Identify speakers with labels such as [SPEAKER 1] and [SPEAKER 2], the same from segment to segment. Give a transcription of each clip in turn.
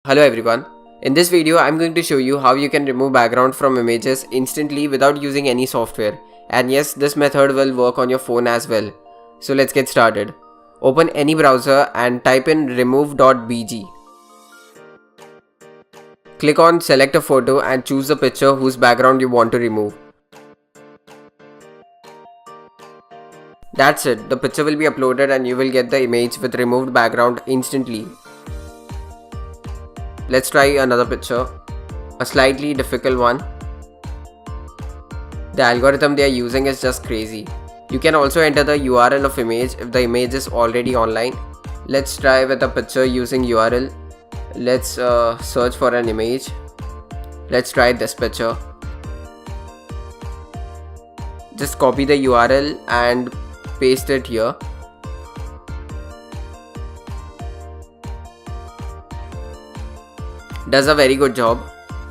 [SPEAKER 1] Hello everyone. In this video I'm going to show you how you can remove background from images instantly without using any software. And yes, this method will work on your phone as well. So let's get started. Open any browser and type in remove.bg. Click on select a photo and choose the picture whose background you want to remove. That's it, the picture will be uploaded and you will get the image with removed background instantly. Let's try another picture, a slightly difficult one. The algorithm they are using is just crazy. You can also enter the URL of image if the image is already online. Let's try with a picture using URL. Let's search for an image. Let's try this picture. Just copy the URL and paste it here. Does a very good job.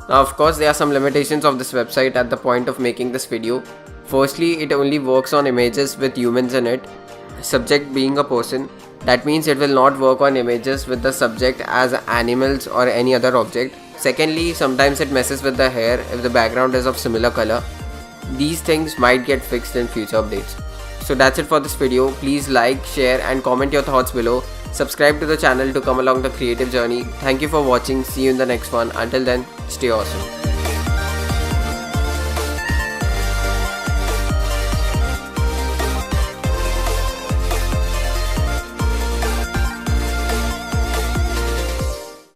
[SPEAKER 1] Now of course there are some limitations of this website at the point of making this video. Firstly, it only works on images with humans in it, subject being a person. That means it will not work on images with the subject as animals or any other object. Secondly, sometimes it messes with the hair if the background is of similar color. These things might get fixed in future updates. So that's it for this video. Please like, share and comment your thoughts below. Subscribe to the channel to come along the creative journey. Thank you for watching. See you in the next one. Until then, stay awesome.